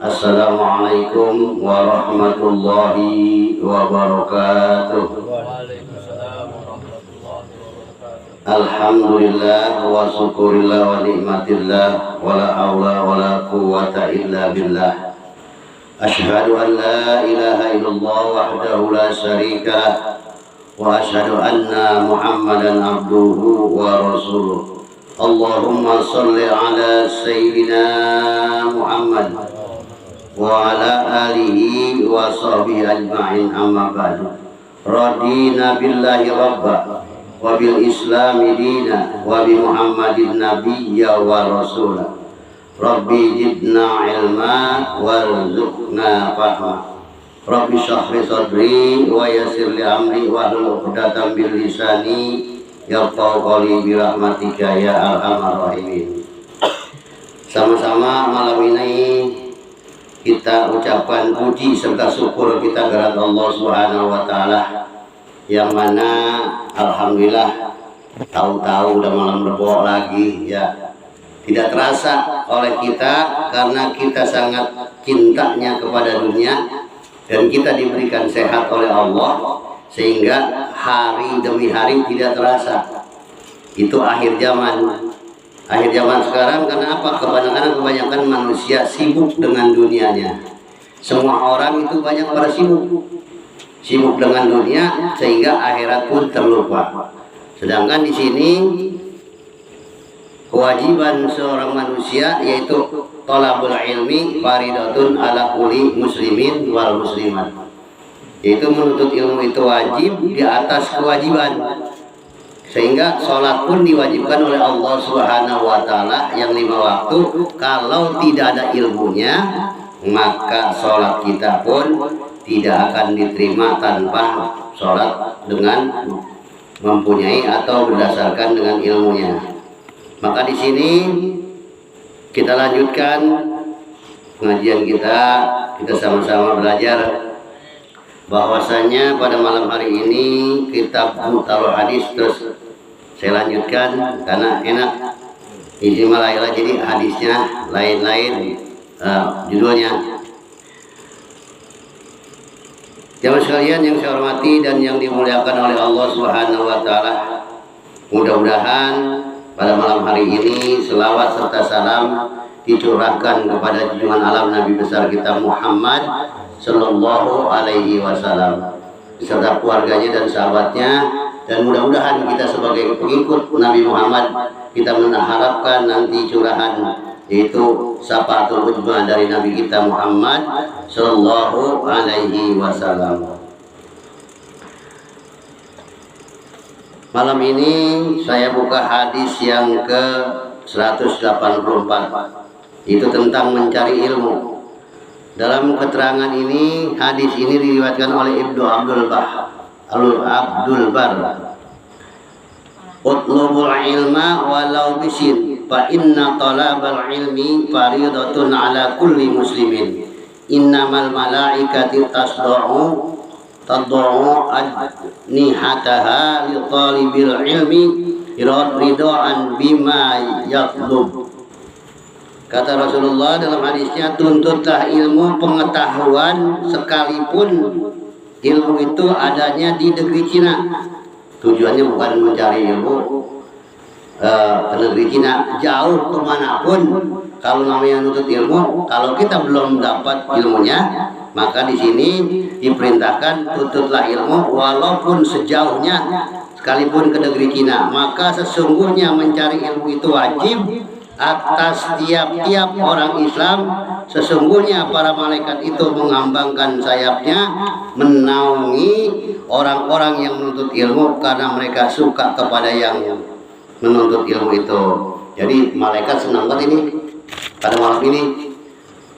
Assalamualaikum warahmatullahi wabarakatuh. Alhamdulillah wa syukurillah wa nikmatillah wa la hawla wa la quwwata illa billah. Asyhadu an la ilaha illallah wahdahu la syarika lah wa asyhadu anna Muhammadan abduhu wa rasuluh. Allahumma shalli ala sayyidina Muhammad wa ala alihi wa sahbihi ajma'in, amma ba'du. Radina billahi rabba wa bil islami dina wa bi Muhammadin nabiyya wa rasula. Rabbi zidna ilma warzuqna fahma. Rabbi shrah sadri wa yassir li amri wahlul 'uqdatam min lisani yafqahu qawli bi rahmatika ya arhamar rahimin. Sama-sama malam ini kita ucapkan puji serta syukur kita kepada Allah Subhanahu wa taala, yang mana alhamdulillah tahu-tahu udah malam Rebo lagi ya. Tidak terasa oleh kita karena kita sangat cintanya kepada dunia dan kita diberikan sehat oleh Allah sehingga hari demi hari tidak terasa. Itu akhir zaman. Akhir zaman sekarang karena apa? Kebanyakan manusia sibuk dengan dunianya. Semua orang itu banyak pada sibuk dengan dunia sehingga akhirat pun terlupa. Sedangkan di sini kewajiban seorang manusia yaitu thalabul ilmi faridatun ala kulli muslimin wal muslimat. Yaitu menuntut ilmu itu wajib di atas kewajiban. Sehingga sholat pun diwajibkan oleh Allah Subhanahu wa taala yang 5 waktu. Kalau tidak ada ilmunya, maka sholat kita pun tidak akan diterima tanpa sholat dengan mempunyai atau berdasarkan dengan ilmunya. Maka di sini kita lanjutkan pengajian kita sama-sama belajar bahwasanya pada malam hari ini kitab Mutalul Hadis terus saya lanjutkan karena enak. Ini malah jadi hadisnya lain-lain judulnya. Jamaah sekalian yang saya hormati dan yang dimuliakan oleh Allah Subhanahu wa taala, mudah-mudahan pada malam hari ini selawat serta salam dicurahkan kepada junjungan alam Nabi besar kita Muhammad Sallallahu Alaihi Wasallam beserta keluarganya dan sahabatnya, dan mudah-mudahan kita sebagai pengikut Nabi Muhammad kita mengharapkan nanti curahan yaitu syafaatul uzma dari Nabi kita Muhammad Sallallahu Alaihi Wasallam. Malam ini saya buka hadis yang ke 184, itu tentang mencari ilmu. Dalam keterangan ini, hadis ini diriwayatkan oleh Ibnu Abdul Bar. Utlubul ilma walau bisin, fa inna talabal ilmi faridatun ala kulli muslimin. Innamal malaikati tad'u ajnihataha li talibil ilmi ridaan bima yatlub. Kata Rasulullah dalam hadisnya, tuntutlah ilmu pengetahuan sekalipun ilmu itu adanya di negeri Cina. Tujuannya bukan mencari ilmu ke negeri Cina, jauh kemanapun. Kalau namanya nuntut ilmu, kalau kita belum dapat ilmunya, maka di sini diperintahkan tuntutlah ilmu walaupun sejauhnya sekalipun ke negeri Cina. Maka sesungguhnya mencari ilmu itu wajib atas tiap-tiap orang Islam. Sesungguhnya para malaikat itu mengambangkan sayapnya menaungi orang-orang yang menuntut ilmu karena mereka suka kepada yang menuntut ilmu itu. Jadi malaikat senang banget ini pada malam ini.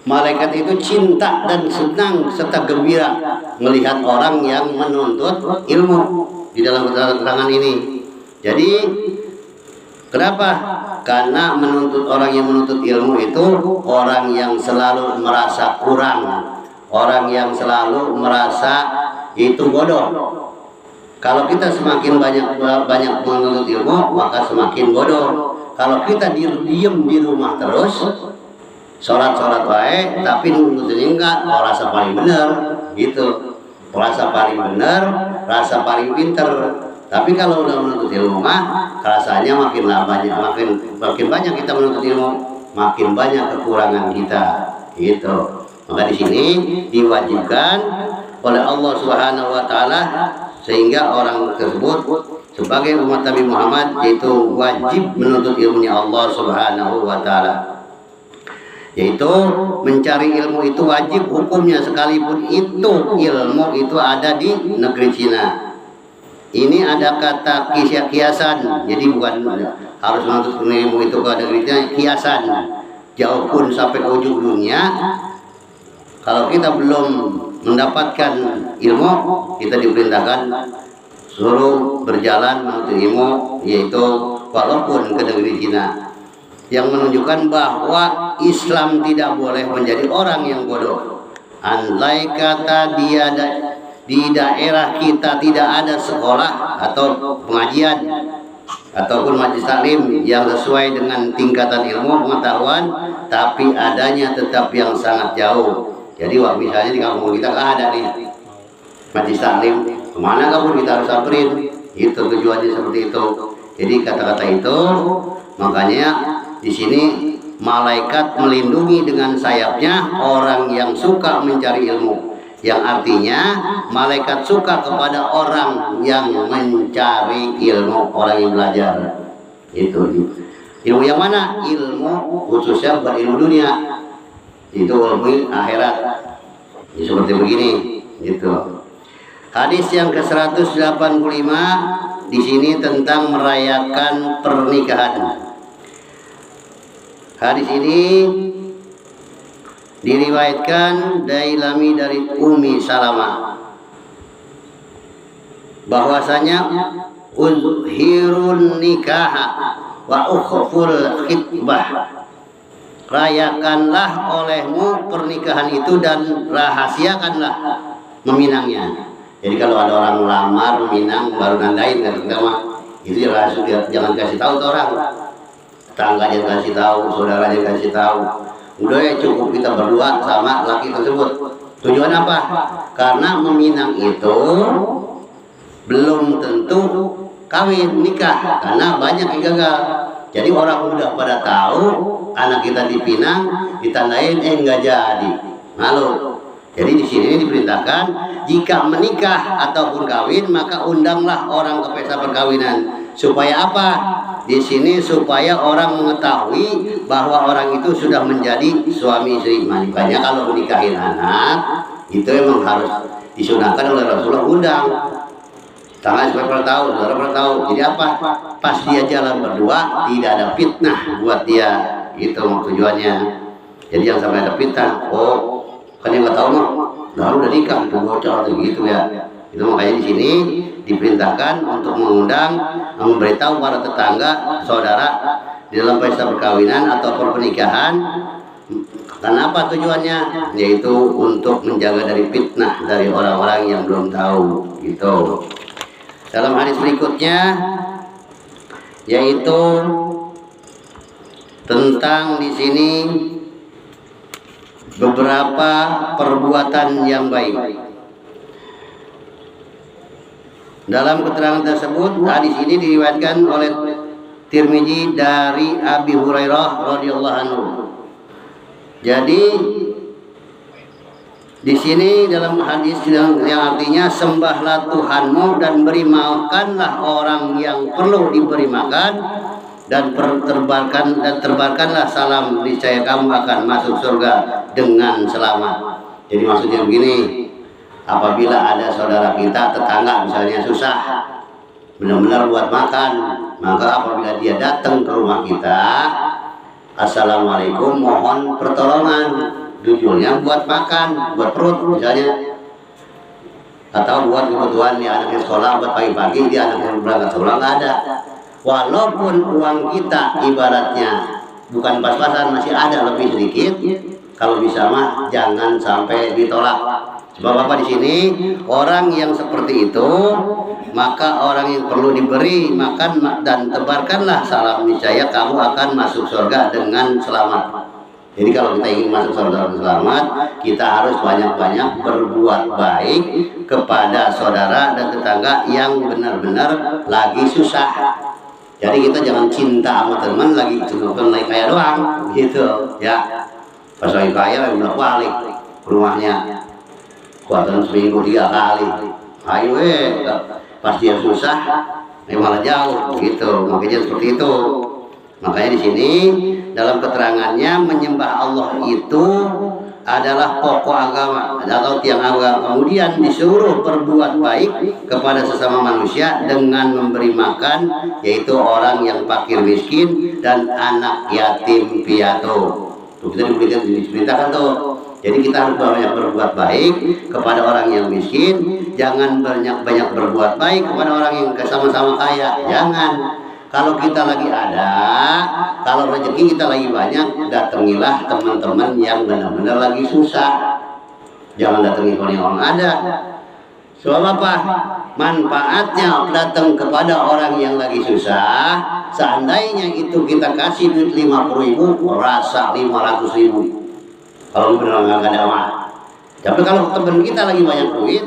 Malaikat itu cinta dan senang serta gembira melihat orang yang menuntut ilmu di dalam keterangan ini. Jadi kenapa? Karena orang yang menuntut ilmu itu orang yang selalu merasa kurang, orang yang selalu merasa itu bodoh. Kalau kita semakin banyak menuntut ilmu, maka semakin bodoh. Kalau kita diem di rumah terus, sholat wae tapi nuntutnya enggak, rasa paling bener gitu, rasa paling bener, rasa paling pinter. Tapi kalau udah menuntut ilmu mah rasanya makin makin banyak kita menuntut ilmu, makin banyak kekurangan kita gitu. Maka di sini diwajibkan oleh Allah Subhanahu wa taala sehingga orang tersebut sebagai umat Nabi Muhammad yaitu wajib menuntut ilmunya Allah Subhanahu wa taala. Yaitu mencari ilmu itu wajib hukumnya sekalipun itu ilmu itu ada di negeri Cina. Ini ada kata kiasan, jadi bukan harus menuntut ilmu itu ke negeri Cina, kiasan. Jauh pun sampai ke ujung dunia, kalau kita belum mendapatkan ilmu, kita diperintahkan suruh berjalan menuntut ilmu, yaitu walaupun ke negeri Cina, yang menunjukkan bahwa Islam tidak boleh menjadi orang yang bodoh. Andai kata di daerah kita tidak ada sekolah atau pengajian ataupun majelis taklim yang sesuai dengan tingkatan ilmu pengetahuan, tapi adanya tetap yang sangat jauh. Jadi misalnya di kampung kita nggak ada nih majelis taklim, kemana kamu kita harus samperin? Itu tujuannya seperti itu. Jadi kata-kata itu makanya di sini malaikat melindungi dengan sayapnya orang yang suka mencari ilmu. Yang artinya malaikat suka kepada orang yang mencari ilmu, orang yang belajar. Itu ilmu yang mana? Ilmu khususnya bukan ilmu dunia, itu ilmu akhirat. Ya, seperti begini gitu. Hadis yang ke-185 di sini tentang merayakan pernikahan. Hadis ini diriwayatkan Dailami dari Ummi Salamah bahwasanya uzhirun nikah wa ukhful khitbah, rayakanlah olehmu pernikahan itu dan rahasiakanlah meminangnya. Jadi kalau ada orang melamar meminang baru nandain kan kita mah itu rahasia, jangan kasih tahu ke orang, tetangga jangan kasih tahu, saudara jangan kasih tahu. Udah ya cukup kita berdua sama laki tersebut. Tujuan apa? Karena meminang itu belum tentu kawin nikah, karena banyak yang gagal. Jadi orang udah pada tahu anak kita dipinang, ditandain enggak jadi, malu. Jadi di sini diperintahkan jika menikah ataupun kawin maka undanglah orang ke pesta perkawinan. Supaya apa? Di sini supaya orang mengetahui bahwa orang itu sudah menjadi suami istri. Makanya kalau menikahin anak itu memang harus disunahkan oleh Rasulullah, undang tangan supaya tahu, saudara pernah tahu. Jadi apa? Pas dia jalan berdua tidak ada fitnah buat dia. Itu tujuannya. Jadi jangan sampai ada fitnah. Oh, kan yang nggak tahu mah, lalu udah nikah itu bocor gitu ya. Itu makanya di sini diperintahkan untuk mengundang, memberitahu para tetangga, saudara di dalam pesta perkawinan atau pernikahan. Karena apa tujuannya? Yaitu untuk menjaga dari fitnah dari orang-orang yang belum tahu. Gitu. Dalam hadis berikutnya, yaitu tentang di sini beberapa perbuatan yang baik. Dalam keterangan tersebut, hadis ini diriwayatkan oleh Tirmizi dari Abi Hurairah radhiyallahu anhu. Jadi di sini dalam hadis yang artinya sembahlah Tuhanmu dan beri makanlah orang yang perlu diberi makan dan terbarkanlah salam, niscaya kamu akan masuk surga dengan selamat. Jadi maksudnya begini, apabila ada saudara kita, tetangga misalnya susah benar-benar buat makan, maka apabila dia datang ke rumah kita, assalamualaikum, mohon pertolongan, tujuannya buat makan, buat perut misalnya, atau buat kebutuhan dia anaknya sekolah, buat pagi-pagi dia anaknya berangkat sekolah, nggak ada. Walaupun uang kita ibaratnya bukan pas-pasan, masih ada lebih sedikit, kalau bisa mah jangan sampai ditolak. Sebab apa di sini? Orang yang seperti itu, maka orang yang perlu diberi makan dan tebarkanlah salam, niscaya kamu akan masuk surga dengan selamat. Jadi kalau kita ingin masuk saudara selamat, kita harus banyak-banyak berbuat baik kepada saudara dan tetangga yang benar-benar lagi susah. Jadi kita jangan cinta sama teman lagi cuma lagi kaya doang, gitu ya. Pas lagi kaya udah balik rumahnya, kuatan seminggu 3 kali. Ayo pas dia susah, malah jauh, gitu. Makanya seperti itu. Makanya di sini dalam keterangannya menyembah Allah itu adalah pokok agama atau tiang agama. Kemudian disuruh berbuat baik kepada sesama manusia dengan memberi makan, yaitu orang yang fakir miskin dan anak yatim piatu. Tuh, kita diperintahkan tuh. Jadi kita harus banyak berbuat baik kepada orang yang miskin, jangan banyak-banyak berbuat baik kepada orang yang sama-sama kaya. Jangan. Kalau kita lagi ada, kalau rezeki kita lagi banyak, datangilah teman-teman yang benar-benar lagi susah. Jangan datangi kalau yang orang ada. Sebab apa? Manfaatnya datang kepada orang yang lagi susah. Seandainya itu kita kasih duit 50.000, rasa 500.000. Kalau benar nggak ada mah. Tapi kalau teman kita lagi banyak duit,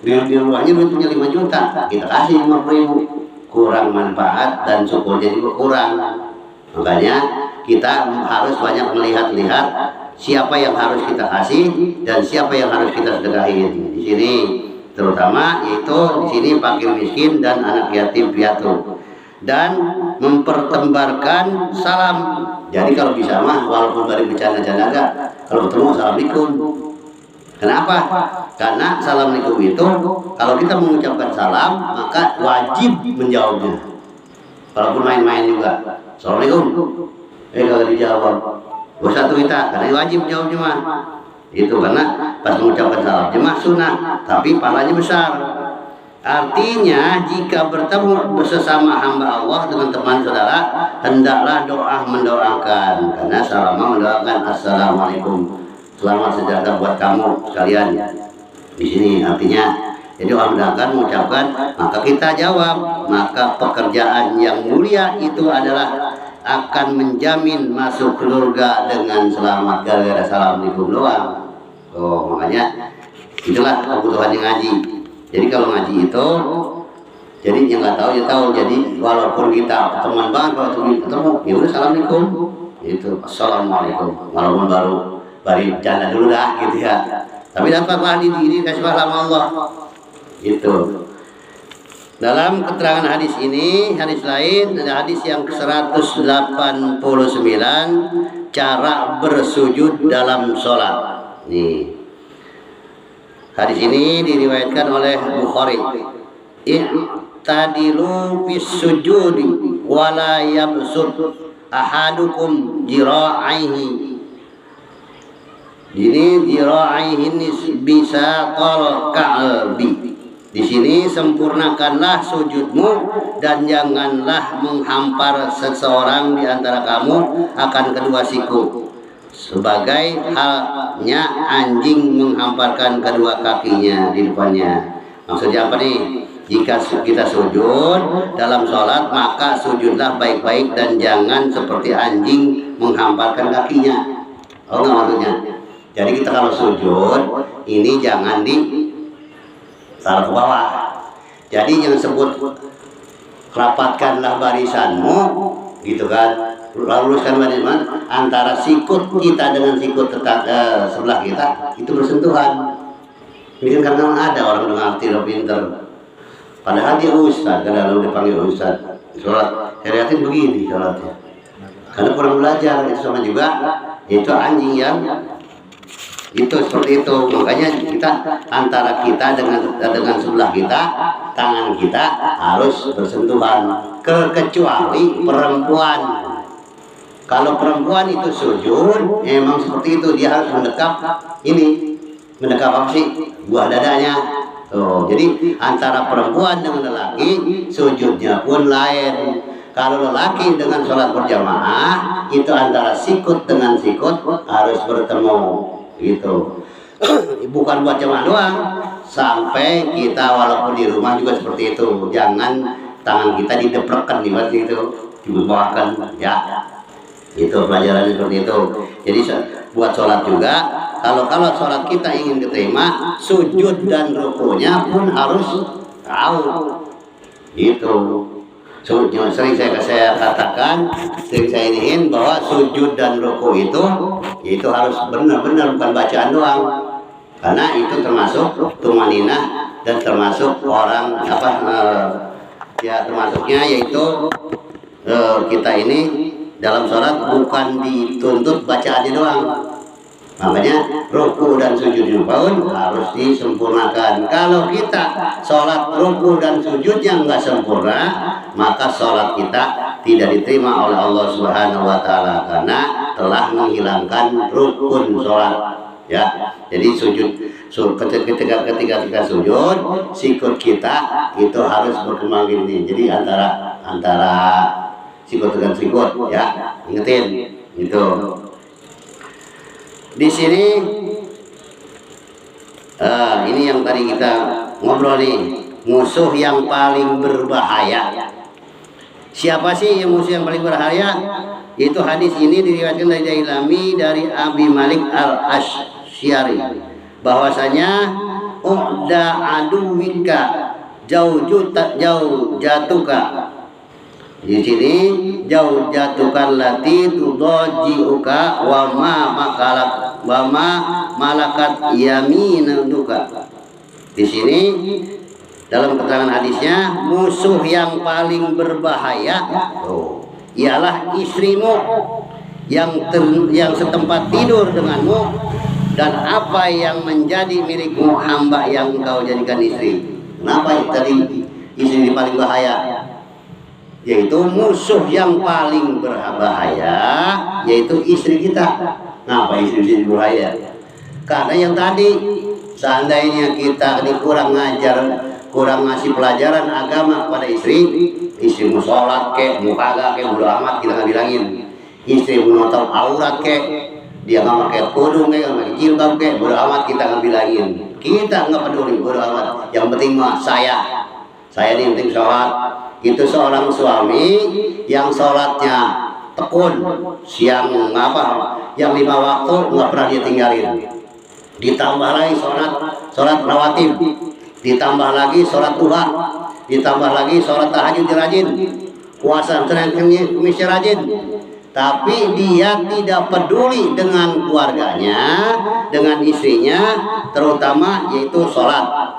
di rumahnya duitnya 5 juta, kita kasih 50.000. Kurang manfaat dan syukurnya juga kurang. Makanya kita harus banyak melihat-lihat siapa yang harus kita kasih dan siapa yang harus kita sedekahin. Di sini terutama yaitu di sini fakir miskin dan anak yatim piatu, dan mempertembarkan salam. Jadi kalau bisa mah walaupun dari bercanda-canda enggak, kalau ketemu assalamualaikum. Kenapa? Karena assalamualaikum itu kalau kita mengucapkan salam maka wajib menjawabnya. Walaupun main-main juga. Assalamualaikum. Kalau dijawab, gak satu kita, karena wajib jawabnya mah. Itu karena pas mengucapkan salamnya mah sunnah, tapi pahalanya besar. Artinya jika bertemu bersama hamba Allah dengan teman saudara, hendaklah doa mendoakan, karena salama mendoakan assalamualaikum. Selamat sejahtera buat kamu sekalian. Di sini artinya, jadi orang mendoakan, mengucapkan, maka kita jawab. Maka pekerjaan yang mulia itu adalah akan menjamin masuk surga dengan selamat gara-gara assalamualaikum doang. Oh, makanya itulah kebutuhannya ngaji. Jadi kalau ngaji itu, jadi yang nggak tahu ya tahu. Jadi walaupun kita teman banget, kalau ketemu, ya udah assalamualaikum. Itu assalamualaikum. Walaupun baru bercanda dulu dah gitu ya. Tapi dapatlah ini kasih pahala Allah. Itu. Dalam keterangan hadis ini, hadis lain ada hadis yang ke-189, cara bersujud dalam sholat. Nih. Hadis ini diriwayatkan oleh Bukhari. I'tadilu fis sujudi wala yabsut ahadukum jira'aihi. Ini jira'aihi bisa qal ka'bi. Di sini sempurnakanlah sujudmu dan janganlah menghampar seseorang di antara kamu akan kedua siku. Sebagai halnya anjing menghamparkan kedua kakinya di depannya. Maksudnya apa nih? Jika kita sujud dalam sholat, maka sujudlah baik-baik dan jangan seperti anjing menghamparkan kakinya. Oh nggak maksudnya? Jadi kita kalau sujud ini jangan taruh ke bawah. Jadi yang sebut rapatkanlah barisanmu, gitu kan? Luruskan barisan antara sikut kita dengan sikut tetangga sebelah kita itu bersentuhan. Ini kan karena ada orang dengan arti lo pinter. Padahal dia ustaz, karena lo dipanggil ustaz. Sholat heriatin begini sholatnya. Karena kurang belajar itu sama juga. Itu anjing yang itu seperti itu. Makanya kita antara kita dengan sebelah kita, tangan kita harus bersentuhan. Kecuali perempuan. Kalau perempuan itu sujud, memang seperti itu, dia harus mendekap ini, mendekap apa sih? Buah dadanya. Tuh, jadi antara perempuan dengan lelaki sujudnya pun lain. Kalau lelaki dengan sholat berjamaah itu antara sikut dengan sikut harus bertemu. Gitu. Bukan buat jamaah doang, sampai kita walaupun di rumah juga seperti itu. Jangan tangan kita dideprekkan di itu, dibawahkan ya. Itu pelajaran seperti itu. Jadi buat sholat juga, kalau sholat kita ingin diterima, sujud dan rukunya pun harus tahu. Itu sering saya katakan, sering saya iniin bahwa sujud dan ruku itu harus benar-benar, bukan bacaan doang. Karena itu termasuk tumaninah dan termasuk orang ya termasuknya yaitu kita ini dalam sholat bukan dituntut bacaannya doang. Makanya ruku dan sujud pun harus disempurnakan. Kalau kita sholat ruku dan sujudnya nggak sempurna, maka sholat kita tidak diterima oleh Allah Subhanahu Wa Taala karena telah menghilangkan rukun sholat. Ya, jadi ketika sujud, sikut kita itu harus berkembang gini. Jadi antara sikut dengan sikut, ya, ingetin itu. Di sini ini yang tadi kita ngobrol nih, musuh yang paling berbahaya. Siapa sih yang musuh yang paling berbahaya? Itu hadis ini diriwayatkan dari Dailami dari Abi Malik Al-Asy'ari bahwasanya uqda aduwika jatuka. Di sini jatukan lati tudajiuka wa ma malakat yaminuka. Di sini dalam keterangan hadisnya, musuh yang paling berbahaya ialah istrimu yang setempat tidur denganmu dan apa yang menjadi milikmu hamba yang engkau jadikan istri. Kenapa tadi istri paling bahaya? Yaitu musuh yang paling berbahaya yaitu istri kita. Kenapa istri berbahaya? Karena yang tadi, seandainya kita ini kurang ngasih pelajaran agama kepada istri mau sholat kek, mau kagak kek, bodo amat kita nggak bilangin. Istri mau nonton aurat kek, dia nggak pakai kudung kek, nggak pakai jilbab kek, bodo amat kita nggak bilangin. Kita nggak peduli, bodo amat. Yang penting mah saya ini penting sholat. Itu seorang suami yang sholatnya tekun, siang yang 5 waktu nggak pernah dia tinggalin. Ditambah lagi sholat rawatib, ditambah lagi sholat duha, ditambah lagi sholat tahajud rajin, puasa Senin Kamis rajin. Tapi dia tidak peduli dengan keluarganya, dengan istrinya, terutama yaitu sholat.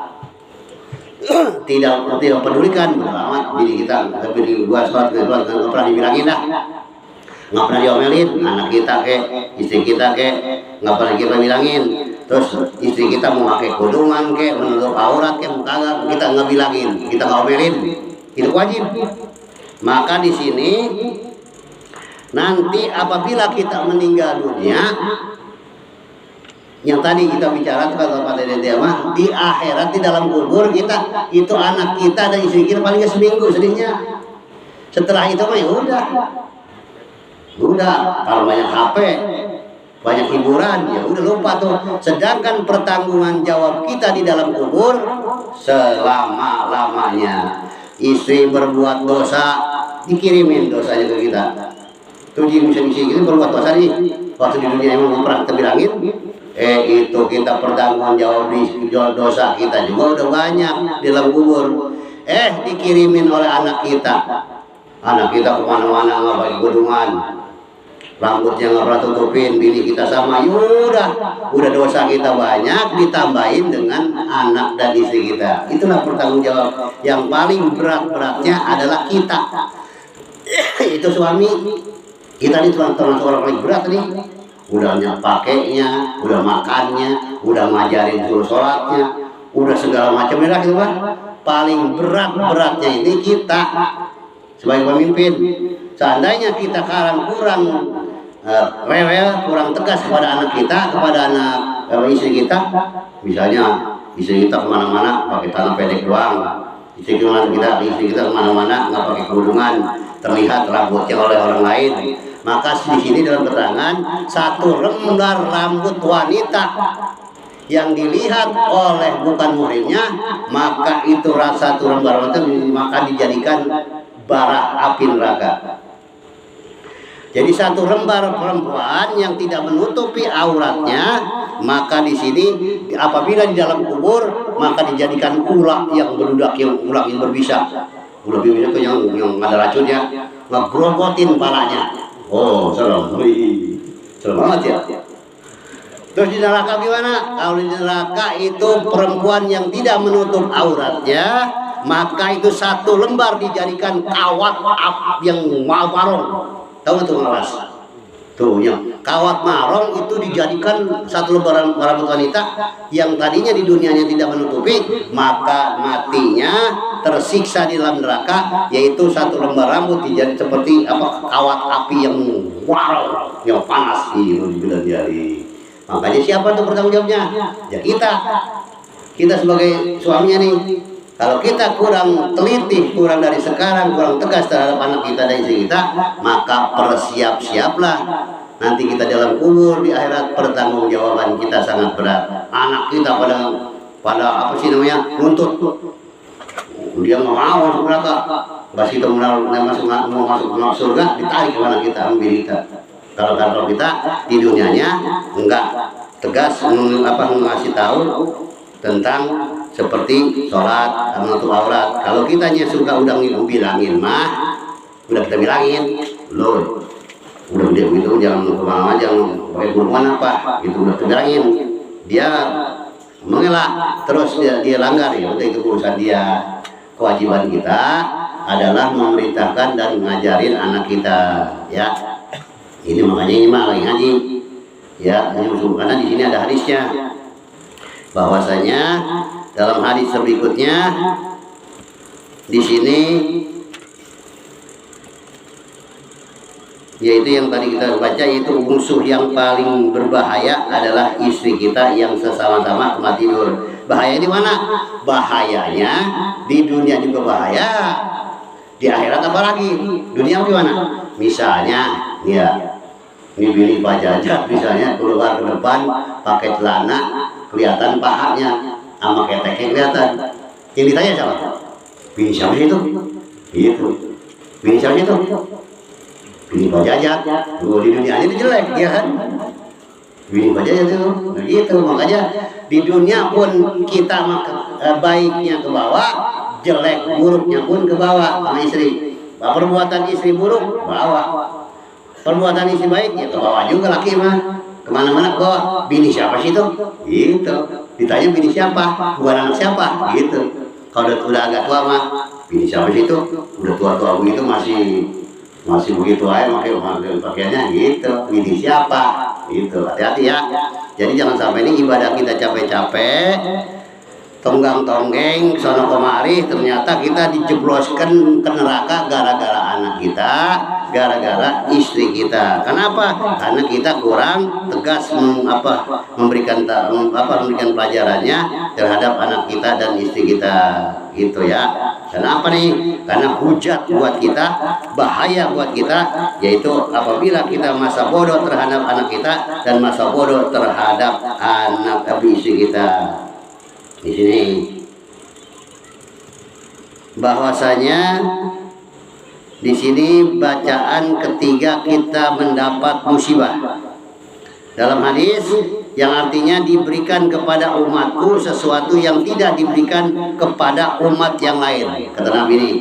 tidak pedulikan amat diri kita. Tapi di gua sholat nggak pernah dibilangin dah, nggak pernah diomelin. Anak kita istri kita nggak pernah kita bilangin. Terus istri kita mau pakai kudungan menutup aurat kagak, kita nggak bilangin, kita nggak omelin. Itu wajib. Maka di sini nanti apabila kita meninggal dunia, yang tadi kita bicara kata pada mah di akhirat, di dalam kubur kita itu anak kita dan istri kita paling seminggu sedihnya. Setelah itu mah udah kalau banyak HP, banyak hiburan, ya udah lupa tuh. Sedangkan pertanggungan jawab kita di dalam kubur selama-lamanya. Istri berbuat dosa, dikirimin dosanya ke kita. Tuh di misi-misi gitu berbuat dosa nih, waktu di dunia emang pernah kita bilangin. Itu kita pertanggung jawab di dosa kita juga udah banyak di dalam kubur. Dikirimin oleh anak kita kemana-mana nggak pakai kudungan, rambutnya nggak pernah tutupin, bini kita sama, udah dosa kita banyak ditambahin dengan anak dan istri kita. Itulah pertanggung jawab yang paling beratnya adalah kita. Itu suami kita ini termasuk orang paling berat nih. Udah pakainya, udah makannya, udah ngajarin suruh sholatnya, udah segala macamnya lah gitu kan. Paling beratnya ini kita sebagai pemimpin. Seandainya kita kurang rewel, kurang tegas kepada anak kita, kepada anak istri kita, misalnya istri kita kemana-mana pakai celana pendek doang, istri kita kemana-mana nggak pakai kerudungan, terlihat rambutnya oleh orang lain. Maka di sini dalam keterangan, satu lembar rambut wanita yang dilihat oleh bukan muhrimnya, maka itu satu lembar rambut maka dijadikan bara api neraka. Jadi satu lembar perempuan yang tidak menutupi auratnya, maka di sini apabila di dalam kubur maka dijadikan ular yang beludak, ular yang berbisa. Ular berbisa itu yang ada racunnya, ngegrogotin palanya. Oh, serem. Serem banget ya. Terus di neraka gimana? Kalau di neraka itu perempuan yang tidak menutup auratnya, maka itu satu lembar dijadikan kawat yang marong. Tahu nggak tuh Mas? Tuh ya, kawat marong itu dijadikan satu lembaran rambut wanita yang tadinya di dunianya tidak menutupi, maka matinya tersiksa di dalam neraka, yaitu satu lembar rambut dijadi seperti apa, kawat api yang marong, yang panas itu dibilang jari. Makanya siapa tuh bertanggung jawabnya? Ya kita sebagai suaminya nih. Kalau kita kurang teliti, kurang dari sekarang, kurang tegas terhadap anak kita dan istri kita, maka persiap-siaplah nanti kita dalam kubur di akhirat, pertanggungjawaban kita sangat berat. Anak kita pada apa sih namanya, nuntut, dia nggak mau masuk neraka, pas kita mau masuk surga, ditarik kemana kita, ambil kita. Kalau kita di dunianya enggak tegas ngasih tahu tentang seperti sholat, menutup aurat. Kalau kitanya suka udah bilangin mah, udah kita bilangin, loh, udah begitu jangan kemana-mana, jangan pakai hubungan apa, gitu udah kita bilangin. Dia mengelak, terus dia langgar, ya udah itu urusan dia. Kewajiban kita adalah memerintahkan dan mengajarin anak kita, ya. Ini makanya ini mah lagi ngaji, ya. Karena di sini ada hadisnya, bahwasanya dalam hadis berikutnya di sini, yaitu yang tadi kita baca, yaitu musuh yang paling berbahaya adalah istri kita yang sesama-sama tempat tidur. Bahaya di mana? Bahayanya di dunia juga bahaya, di akhirat apalagi. Dunia gimana? Misalnya, ya, ini bini Pak Jajak misalnya keluar ke depan pakai celana, kelihatan pahanya sama keteknya kelihatan. Yang ditanya siapa? Bini siapa itu? Itu. Bini siapa itu? Bini Pak Jajak. Di dunia ini jelek dia kan? Bini Pak Jajak itu. Nah, gitu. Makanya di dunia pun kita baiknya ke bawah, jelek buruknya pun ke bawah sama istri. Perbuatan istri buruk bawah, perbuatan istri baik ya ke bawah juga laki mah. Kemana-mana ke bawah. Bini siapa sih itu? Gitu. Ditanya bini siapa? Bukan anak siapa? Gitu. Kalau udah agak tua mah, bini siapa sih itu? Udah tua-tua begitu masih begitu aja pakaiannya gitu. Bini siapa? Gitu. Hati-hati ya. Jadi jangan sampai ini ibadah kita capek-capek, tonggang-tonggeng sono kemari, ternyata kita dijebloskan ke neraka gara-gara anak kita, gara-gara istri kita. Kenapa? Karena kita kurang tegas memberikan pelajarannya terhadap anak kita dan istri kita, gitu ya. Kenapa nih? Karena hujat buat kita, bahaya buat kita, yaitu apabila kita masa bodoh terhadap anak kita dan masa bodoh terhadap anak istri kita. Di sini bahwasanya di sini bacaan ketiga kita mendapat musibah. Dalam hadis yang artinya diberikan kepada umatku sesuatu yang tidak diberikan kepada umat yang lain, kata Nabi ini,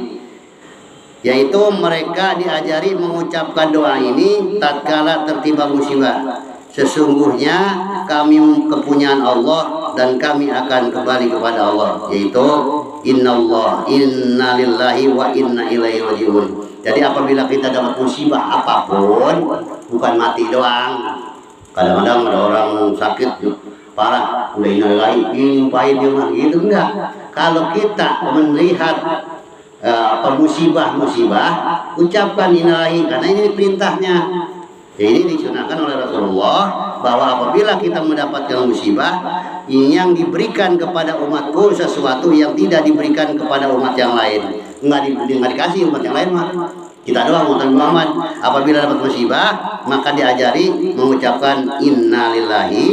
yaitu mereka diajari mengucapkan doa ini tatkala tertimpa musibah. Sesungguhnya kami kepunyaan Allah dan kami akan kembali kepada Allah, yaitu inna lillahi wa inna ilaihi rajiun. Jadi apabila kita dapat musibah apapun, bukan mati doang. Kadang-kadang ada orang sakit parah, udah inna lillahi, nyumpahin dia mah gitu, enggak. Kalau kita melihat musibah, ucapkan inna lillahi, karena ini perintahnya. Ini disunahkan oleh Rasulullah bahwa apabila kita mendapatkan musibah, ini yang diberikan kepada umatku sesuatu yang tidak diberikan kepada umat yang lain. Nggak dikasih umat yang lain mah. Kita doang umat Muhammad. Apabila dapat musibah, maka diajari mengucapkan inna lillahi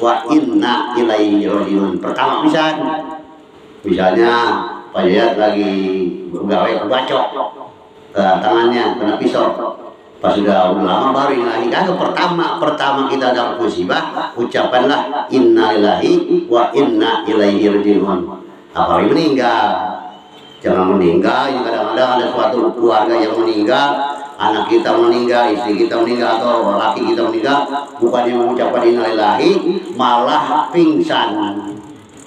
wa inna ilaihi rajiun. Pertama misalnya Pak Yayat lagi gawe kebacok, tangannya kena pisau. Pas sudah lama baru ilahi. Kalau pertama kita dapat musibah, ucapkanlah innalillahi wa inna ilaihi rajiun. Apalagi meninggal, jangan meninggal. Kadang-kadang ada suatu keluarga yang meninggal, anak kita meninggal, istri kita meninggal, atau laki kita meninggal, bukannya mengucapkan innalillahi, malah pingsan,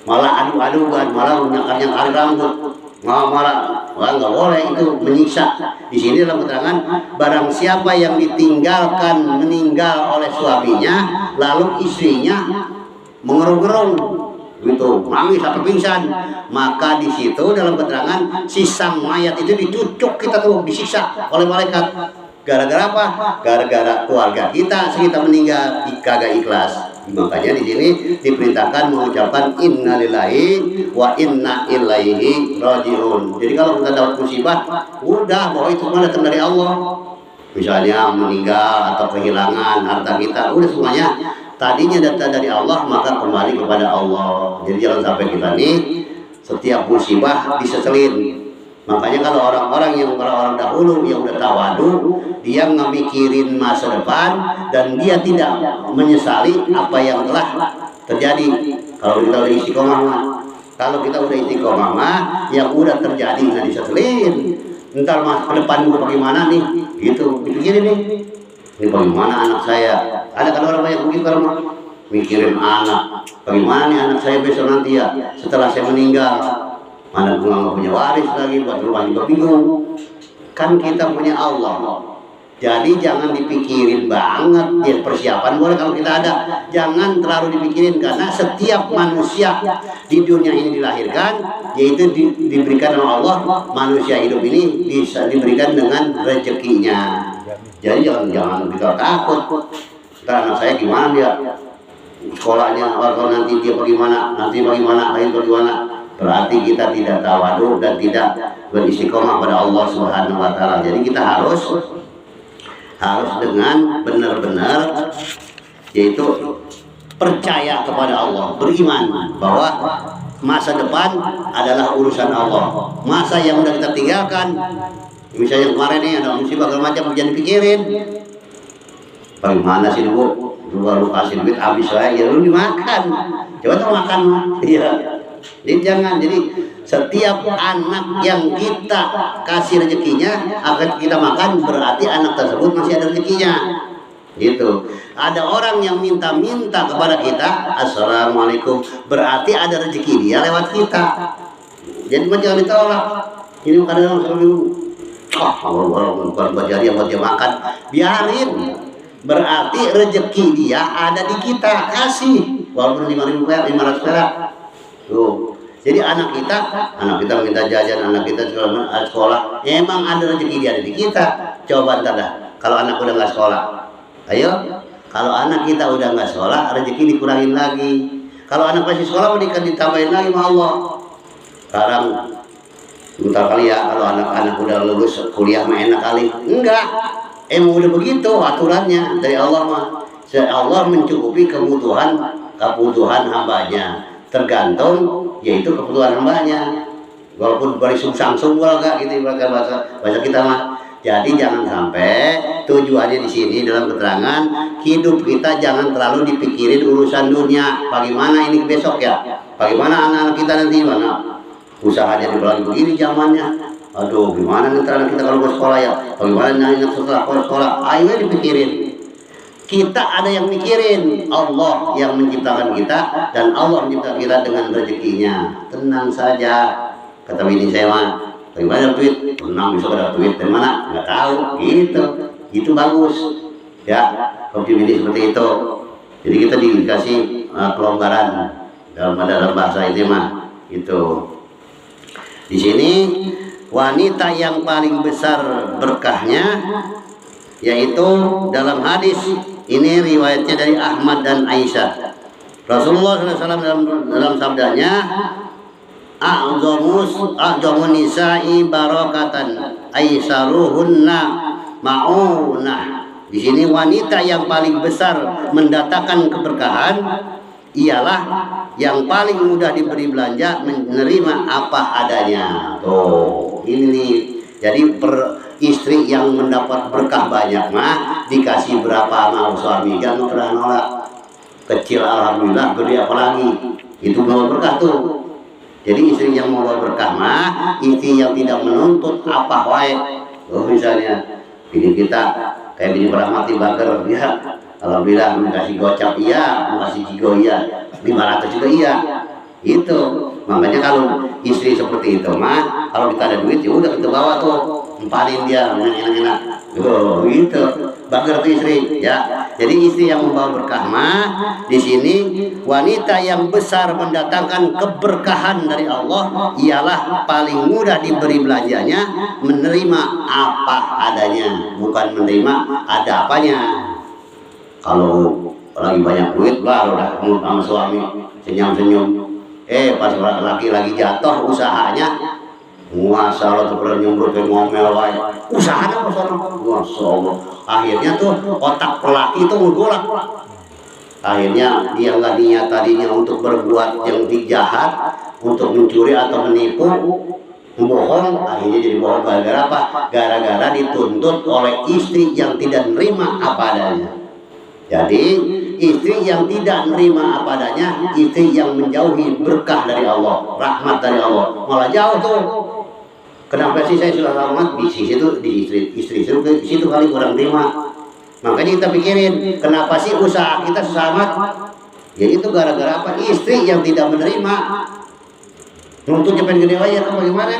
malah adu-aduan, malah nyangkar-nyangkar rambut, malah nggak boleh, itu menyiksa. Di sini dalam keterangan, barang siapa yang ditinggalkan meninggal oleh suaminya, lalu istrinya mengerung-gerung, gitu, nangis sampai pingsan, maka di situ dalam keterangan si sang mayat itu dicucuk, kita tuh disiksa oleh malaikat. Gara-gara apa? Gara-gara keluarga kita meninggal kagak ikhlas. Makanya di sini diperintahkan mengucapkan innalillahi wa inna ilaihi rajiun. Jadi kalau kita dapat musibah, udah bahwa itu semua datang dari Allah. Misalnya meninggal atau kehilangan harta kita, udah semuanya tadinya datang dari Allah, maka kembali kepada Allah. Jadi jangan sampai kita nih setiap musibah diseselin. Makanya kalau orang-orang dahulu yang udah tawadu, dia ngemikirin masa depan dan dia tidak menyesali apa yang telah terjadi. Kalau kita udah istiqomah, kalau kita udah istiqomah, yang udah terjadi nggak diseselin. Ntar mas ke depan gue bagaimana nih? Gitu, gini nih. Ini bagaimana anak saya? Ada kan orang banyak begitu kalau mikirin anak. Bagaimana nih anak saya besok nanti ya? Setelah saya meninggal, mana gue nggak punya waris lagi, buat rumah juga bingung. Kan kita punya Allah. Jadi jangan dipikirin banget. Ya persiapan boleh kalau kita ada. Jangan terlalu dipikirin, karena setiap manusia di dunia ini dilahirkan, yaitu diberikan oleh Allah. Manusia hidup ini bisa diberikan dengan rezekinya. Jadi jangan kita takut. Ntar anak saya gimana dia sekolahnya, atau nanti dia bagaimana, berarti kita tidak tawadu dan tidak beristiqomah pada Allah Subhanahu wa taala. Jadi kita harus dengan benar-benar, yaitu percaya kepada Allah, beriman bahwa masa depan adalah urusan Allah. Masa yang udah kita tinggalkan, misalnya kemarin nih ada musibah segala macam, jangan pikirin bagaimana sih Bu, lu kasih duit habis saya, ya lu dimakan, coba tuh makan, iya. Jadi jangan, jadi setiap anak yang kita kasih rezekinya akan kita makan, berarti anak tersebut masih ada rezekinya. Gitu. Ada orang yang minta-minta kepada kita, assalamualaikum, berarti ada rezeki dia lewat kita. Jadi jangan ditolak. Ini kadang-kadang bukan buat jari yang buat dia makan, biarin. Berarti rezeki dia ada di kita, kasih walaupun 500 perak. Tuh. Jadi anak kita minta jajan, anak kita sekolah, emang ada rezeki dia ada di kita. Coba ntar dah, kalau anak udah nggak sekolah, ayo, kalau anak kita udah nggak sekolah, rezeki dikurangin lagi. Kalau anak masih sekolah, mau ditambahin lagi sama Allah. Sekarang bentar kali ya, kalau anak-anak udah lulus kuliah mah enak kali. Enggak, emang udah begitu aturannya dari Allah mah. Allah mencukupi kebutuhan hambanya, tergantung yaitu kebutuhan hambanya. Walaupun bari sungsang gak gitu bahasa kita mah. Jadi jangan sampai tujuannya di sini dalam keterangan hidup kita jangan terlalu dipikirin urusan dunia. Bagaimana ini besok ya? Bagaimana anak-anak kita nanti mana? Usahanya dibilang begini zamannya. Aduh, gimana nanti anak kita kalau ke sekolah ya? Bagaimana anak setelah sekolah? Ayo dipikirin. Kita ada yang mikirin, Allah yang menciptakan kita dan Allah menciptakan kita dengan rezekinya. Tenang saja, kata bini saya mah. Bagaimana duit? Tenang, besok ada duit dari mana? Nggak tahu. Gitu, itu bagus. Ya, kopi bini seperti itu. Jadi kita dikasih kelonggaran dalam bahasa ini mah. Itu. Di sini wanita yang paling besar berkahnya, yaitu dalam hadis ini riwayatnya dari Ahmad dan Aisyah. Rasulullah SAW dalam sabdanya, a'zamun nisa'i barakatan aisaruhunna ma'unah. Di sini wanita yang paling besar mendatangkan keberkahan ialah yang paling mudah diberi belanja, menerima apa adanya. Tuh, ini nih. Jadi istri yang mendapat berkah banyak mah dikasih berapa sama suami kan pernah nolak. Kecil alhamdulillah, gede apalagi, itu bawa berkah tuh. Jadi istri yang mau berkah mah istri yang tidak menuntut apa wae. Misalnya bini kita kayak bini Rahmati Bakar, ya alhamdulillah mengasih gocap iya, mengasih jigo iya, 500 juga iya. Itu makanya kalau istri seperti itu mah kalau kita ada duit ya udah kita bawa tuh, empanin dia enak-enak. Gitu Bakar tuh istri ya. Jadi istri yang membawa berkah mah di sini wanita yang besar mendatangkan keberkahan dari Allah ialah paling mudah diberi belanjanya, menerima apa adanya, bukan menerima ada apanya. Kalau lagi banyak duit baru dah sama suami senyum-senyum. Pas laki lagi jatuh usahanya, Masya Allah tuh pernah nyumbur ke ngomel wae. Usahanya Masya Allah. Akhirnya tuh otak pelaki itu ngegolak. Akhirnya dia nggak niat tadinya untuk berbuat yang jahat, untuk mencuri atau menipu, membohong, akhirnya jadi bohong gara-gara apa? Gara-gara dituntut oleh istri yang tidak menerima apa adanya. Jadi istri yang tidak menerima apa adanya, istri yang menjauhi berkah dari Allah, rahmat dari Allah, malah jauh tuh. Kenapa sih saya sudah rahmat di situ, di istri di situ kali kurang terima. Makanya kita pikirin, kenapa sih usaha kita susah amat? Ya itu gara-gara apa? Istri yang tidak menerima. Nuntutnya pengen gede aja, bagaimana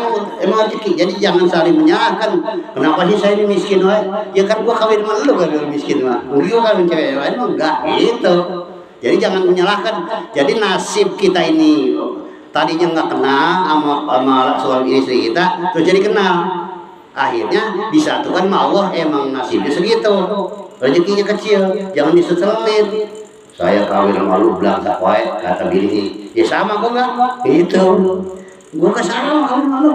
emang rezeki. Jadi jangan saling menyalahkan. Kenapa sih saya ini miskin wae? Ya kan gua kawin sama lu kan miskin mah. Gua kawin cewek lain mah enggak gitu. Jadi jangan menyalahkan. Jadi nasib kita ini tadinya nggak kenal sama suami istri kita, terus jadi kenal. Akhirnya disatukan sama Allah, emang nasibnya segitu. Rezekinya kecil, jangan diseselin. Saya kawin sama lu bilang sak wae, kata bini, ya sama kok enggak? Itu. Gua kesana kawin sama lu.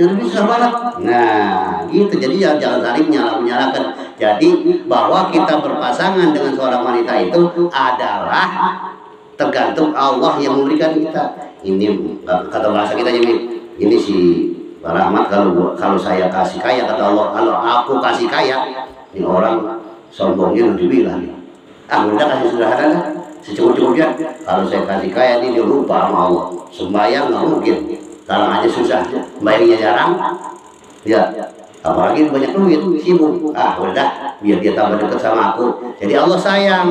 Yang lebih susah banget. Nah, gitu. Jadi jangan saling menyalahkan. Jadi bahwa kita berpasangan dengan seorang wanita itu adalah tergantung Allah yang memberikan kita. Ini kata bahasa kita ini si rahmat, kalau saya kasih kaya kata Allah, kalau aku kasih kaya, ini orang sombongnya nanti bilang, udah kasih sederhana, secukup-cukupnya. Kalau saya kasih kaya ini dia lupa sama Allah, sembahyang nggak mungkin, kalau aja susah, bayarnya jarang, ya. Apalagi banyak duit, sibuk. Udah, biar dia tambah dekat sama aku. Jadi Allah sayang.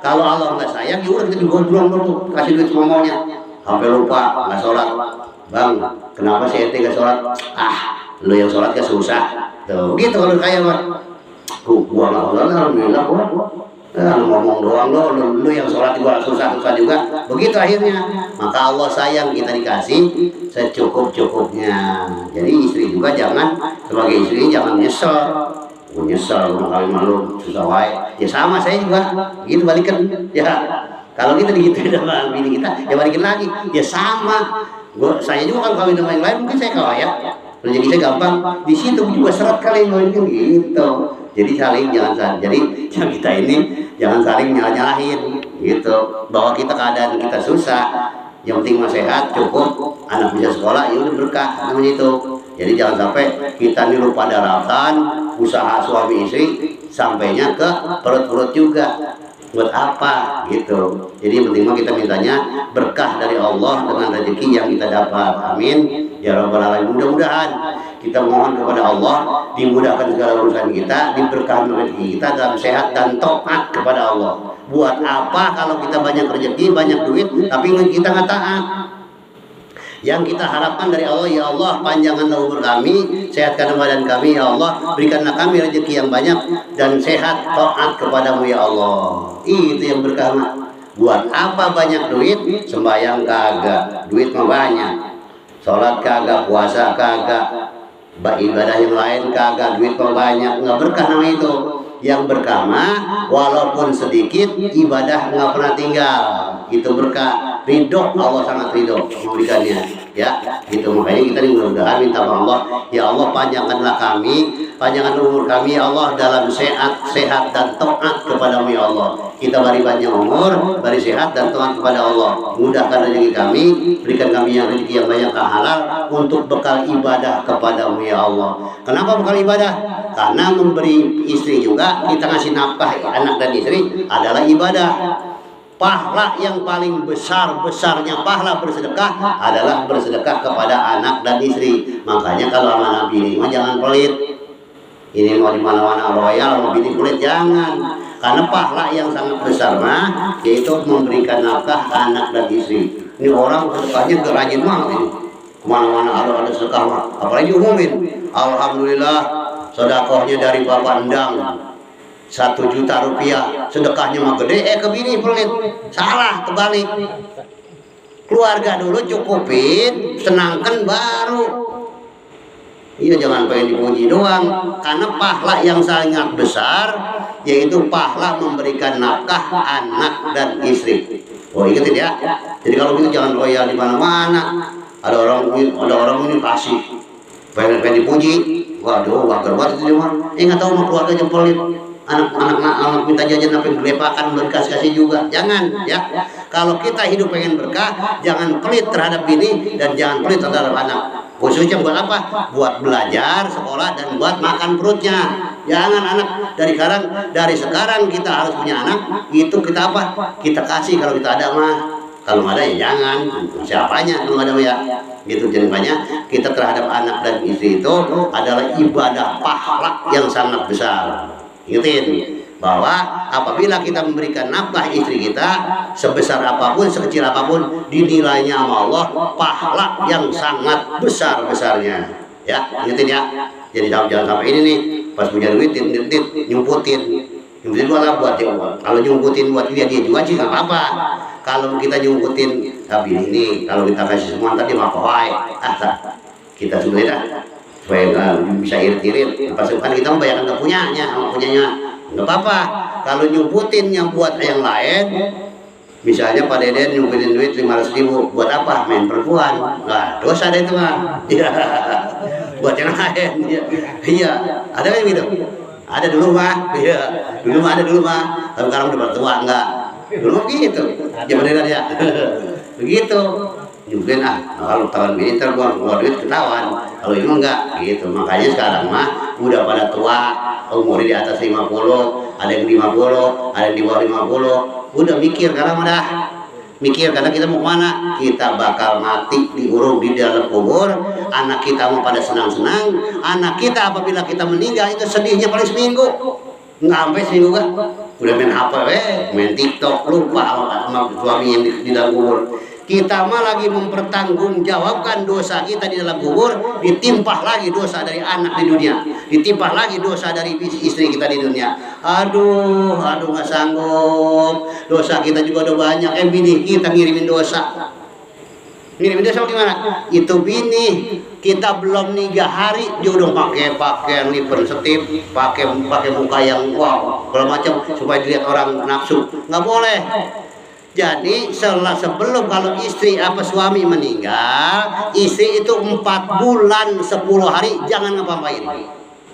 Kalau Allah nggak sayang, ya udah kita digondrong dulu, kasih duit semuanya. Sampai lupa nggak sholat. Bang, kenapa sih ente nggak sholat? Lu yang sholat kan susah. Tuh, gitu kalau kaya mah. Gua nggak sholat, alhamdulillah gua. Ngomong doang lu yang sholat juga susah juga. Begitu akhirnya. Maka Allah sayang kita dikasih secukup-cukupnya. Jadi istri juga jangan, sebagai istri jangan nyesel. Nyesel kawin malu susah wae. Ya sama saya juga. Gitu balikan. Ya. Kalau kita digituin sama bini kita, ya balikin lagi. Ya sama. Saya juga kan kawin sama yang lain, mungkin saya kaya. Jadi saya gampang. Di situ juga seret kali ngawin gitu. Jadi saling jangan. Jadi yang kita ini jangan saling nyalahin gitu. Bahwa kita keadaan kita susah, yang penting mah sehat, cukup, anak bisa sekolah, ya udah berkah namanya itu. Jadi jangan sampai kita ini lupa daratan, usaha suami istri sampainya ke perut-perut juga. Buat apa gitu. Jadi yang penting mah kita mintanya berkah dari Allah dengan rezeki yang kita dapat. Amin ya rabbal alamin. Mudah-mudahan kita mohon kepada Allah dimudahkan segala urusan kita, diberkahi rezeki kita dalam sehat dan taat kepada Allah. Buat apa kalau kita banyak rezeki, banyak duit, tapi kita nggak taat? Yang kita harapkan dari Allah, ya Allah panjangkanlah umur kami, sehatkan badan kami, ya Allah berikanlah kami rezeki yang banyak dan sehat taat kepadamu ya Allah. Itu yang berkah. Buat apa banyak duit, sembahyang kagak, duit mah banyak, sholat kagak, puasa kagak, ibadah yang lain kagak, duit mah banyak, nggak berkah nama itu. Yang berkah mah walaupun sedikit, ibadah nggak pernah tinggal, itu berkah. Ridho, Allah sangat ridho memberikannya. ya gitu. Makanya kita mudah-mudahan minta sama Allah, ya Allah panjangkanlah kami, panjangkan umur kami ya Allah dalam sehat dan taat kepadamu ya Allah. Kita beri panjang umur, beri sehat dan taat kepada Allah. Mudahkan rezeki kami, berikan kami yang rezeki yang banyak dan halal untuk bekal ibadah kepadamu ya Allah. Kenapa bekal ibadah? Karena memberi istri juga, kita ngasih nafkah anak dan istri adalah ibadah. Pahala yang paling besarnya pahala bersedekah adalah bersedekah kepada anak dan istri. Makanya kalau sama Nabi ini mah jangan pelit. Ini mau di mana-mana royal, mau bini pelit jangan. Karena pahala yang sangat besar mah yaitu memberikan nafkah anak dan istri. Ini orang sedekahnya rajin banget ini. Kemana-mana ada sedekah mah. Apalagi umumin. Alhamdulillah sedekahnya dari Bapak Endang 1 juta rupiah, sedekahnya mah gede, ke bini pelit. Salah, terbalik. Keluarga dulu cukupin, senangkan baru. Iya, jangan pengen dipuji doang. Karena pahala yang sangat besar yaitu pahala memberikan nafkah anak dan istri. Oh, ingetin ya. Jadi kalau gitu jangan royal di mana-mana. Ada orang ini kasih, pengen dipuji. Waduh, wajar banget itu mah. Nggak tahu mah keluarganya pelit. Anak minta jajan sampai berlepakan, kasih juga. Jangan ya. Kalau kita hidup pengen berkah, jangan pelit terhadap bini dan jangan pelit terhadap anak. Khususnya buat apa? Buat belajar, sekolah, dan buat makan perutnya. Jangan anak dari sekarang kita harus punya anak. Itu kita apa? Kita kasih kalau kita ada mah. Kalau nggak ada ya jangan. Siapanya kalau nggak ada ya. Gitu. Jadi banyak kita terhadap anak dan istri itu adalah ibadah pahala yang sangat besar. Ingatin bahwa apabila kita memberikan nafkah istri kita sebesar apapun, sekecil apapun, dinilainya sama Allah pahala yang sangat besar-besarnya. Ya, ingatin ya. Jadi jangan sampai ini nih pas punya duit nyumputin buat dia. Kalau nyumputin buat dia juga sih nggak apa-apa. Kalau kita nyumputin tapi ini kalau kita kasih semua tadi mah kawai. Kita sudah dah. Supaya bisa irit-irit. Pas kan kita membayarkan nggak punyanya, sama punyanya nggak apa-apa. Kalau nyumputin yang buat yang lain, misalnya Pak Deden nyumputin duit 500.000 buat apa? Main perempuan. Nah, dosa deh itu mah. Ya, buat yang lain. Iya, ada kan gitu? Ada dulu mah. Iya, dulu mah. Tapi sekarang udah bertua enggak. Dulu gitu. Ya beneran ya. Begitu. Mungkin kalau tahun ini terbuang duit ketahuan, kalau ini enggak gitu. Makanya sekarang mah udah pada tua, umurnya di atas 50, ada yang 50, ada yang di bawah 50, udah mikir karena karena kita mau kemana? Kita bakal mati diurung di dalam kubur. Anak kita mau pada senang-senang. Anak kita apabila kita meninggal itu sedihnya paling seminggu. Nggak sampai seminggu kan? Udah main HP, main TikTok, lupa sama suami yang di dalam kubur. Kita mah lagi mempertanggungjawabkan dosa kita di dalam kubur, ditimpah lagi dosa dari anak di dunia, ditimpah lagi dosa dari istri kita di dunia. Aduh nggak sanggup. Dosa kita juga udah banyak. Bini kita ngirimin dosa gimana? Itu bini kita belum 3 hari dia udah pakai pakaian lipen setip, pakai muka yang wow, kalau macam supaya dilihat orang nafsu. Nggak boleh. Jadi sebelum kalau istri suami meninggal, istri itu 4 bulan 10 hari jangan ngapain,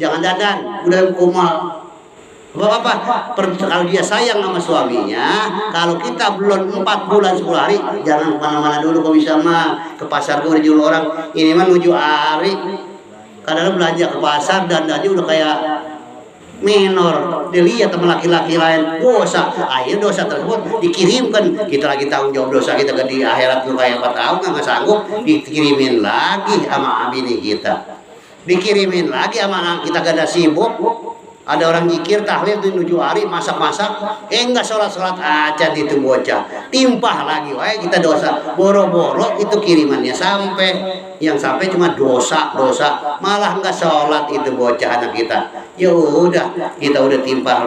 jangan dandan, udah kumal. Bapak, kalau dia sayang sama suaminya, kalau kita belum 4 bulan 10 hari, jangan kemana-mana dulu. Kok bisa mah ke pasar gue jual orang ini mah menuju hari, kadang belanja ke pasar dan aja udah kayak minor, dilihat teman laki-laki lain dosa, akhirnya dosa tersebut dikirimkan. Kita lagi tanggung jawab dosa kita ke di akhirat tuh kayak 4 tahun nggak sanggup, dikirimin lagi sama bini kita, dikirimin lagi sama anak kita gak ada sibuk. Ada orang zikir tahlil tuh 7 hari masak-masak, enggak sholat aja itu bocah, timpah lagi, kita dosa, boro-boro itu kirimannya sampai, yang sampai cuma dosa, malah enggak sholat itu bocah anak kita. Ya udah, kita udah timpah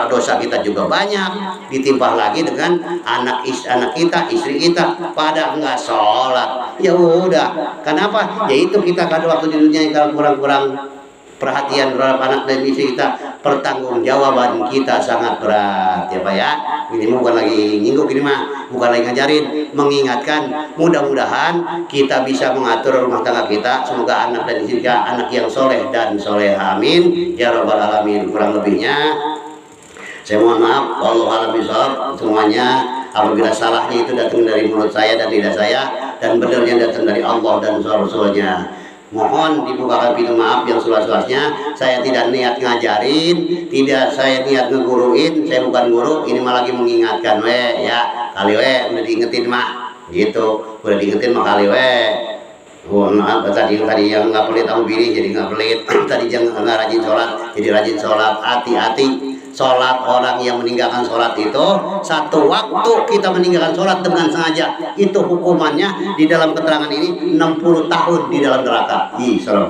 dosa kita juga banyak, ditimpah lagi dengan anak kita, istri kita pada enggak sholat. Ya udah, kenapa? Ya itu kita kada waktu di dunia yang kurang-kurang perhatian terhadap anak dan istri kita, pertanggungjawaban kita sangat berat ya Pak ya. Ini bukan lagi nyinggung, ini mah bukan lagi ngajarin, mengingatkan. Mudah-mudahan kita bisa mengatur rumah tangga kita, semoga anak dan istri kita anak yang soleh dan soleh, amin ya rabbal alamin. Kurang lebihnya saya mohon maaf, wallahu a'lam bishawab semuanya. Apabila salahnya itu datang dari mulut saya dan lidah saya, dan benarnya datang dari Allah dan Rasulnya, mohon dibukakan pintu maaf yang seluas-luasnya. Saya tidak niat ngajarin, tidak saya niat ngeguruin, saya bukan guru, ini malah lagi mengingatkan ya, kali udah diingetin mah gitu, udah diingetin mah kali maaf tadi yang nggak pelit aku pilih jadi nggak pelit tadi jangan nggak rajin sholat jadi rajin sholat. Hati-hati, sholat, orang yang meninggalkan sholat itu satu waktu kita meninggalkan sholat dengan sengaja, itu hukumannya di dalam keterangan ini 60 tahun di dalam neraka. Serem.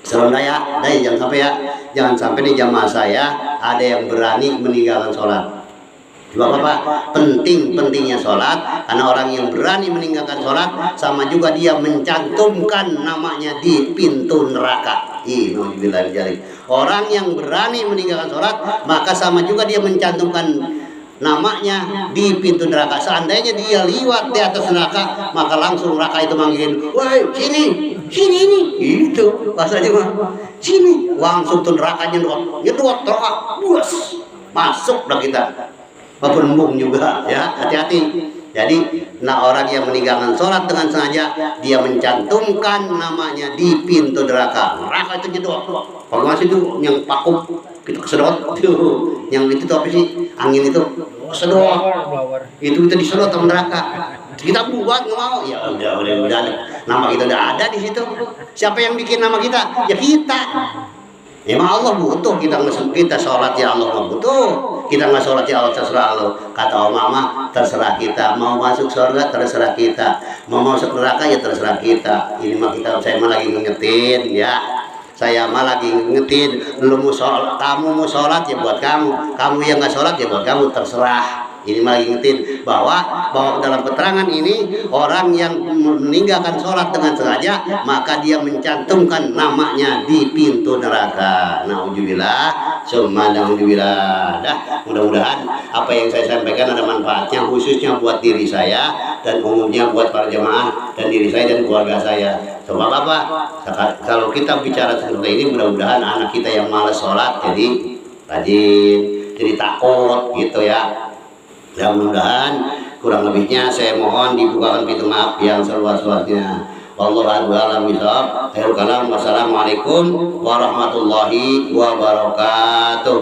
Serem ya, jangan sampai nih jamaah saya ada yang berani meninggalkan sholat. Bapak-bapak, pentingnya sholat, karena orang yang berani meninggalkan sholat sama juga dia mencantumkan namanya di pintu neraka. Orang yang berani meninggalkan sholat maka sama juga dia mencantumkan namanya di pintu neraka. Seandainya dia liwat di atas neraka, maka langsung neraka itu manggilin, woi sini ini, itu bahasanya mah, sini, langsung tuh neraka nyedot neraka, bus masuk dah kita. Berembung juga ya, hati-hati. Jadi orang yang meninggalkan sholat dengan sengaja, dia mencantumkan namanya di pintu neraka. Neraka itu nyedot. Kalau masih itu yang pakup kita kesedot tuh, yang itu tuh apa sih, angin itu sedot, itu kita disedot sama neraka. Kita buat nggak mau, ya udah nama kita udah ada di situ. Siapa yang bikin nama kita? Ya kita. Emang Allah butuh kita sholat ya Allah nggak butuh. Kita nggak sholat ya Allah terserah Allah. Kata mama terserah kita. Mau masuk surga terserah kita. Mau masuk neraka ya terserah kita. Ini mah saya mah lagi ngingetin ya. Saya mah lagi ngingetin. Lu mau sholat, kamu mau sholat ya buat kamu. Kamu yang nggak sholat ya buat kamu, terserah. Ini malah ingetin bahwa dalam keterangan ini orang yang meninggalkan sholat dengan sengaja maka dia mencantumkan namanya di pintu neraka. Nauzubillah, summa nauzubillah. Mudah-mudahan apa yang saya sampaikan ada manfaatnya, khususnya buat diri saya dan umumnya buat para jemaah dan diri saya dan keluarga saya. Coba Bapak, kalau kita bicara seperti ini, mudah-mudahan anak kita yang malas sholat jadi rajin, jadi takut gitu ya. Mudah-mudahan, kurang lebihnya saya mohon dibukakan pintu maaf yang seluas-luasnya. Wallahu a'lam bishawab. Wassalamualaikum warahmatullahi wabarakatuh.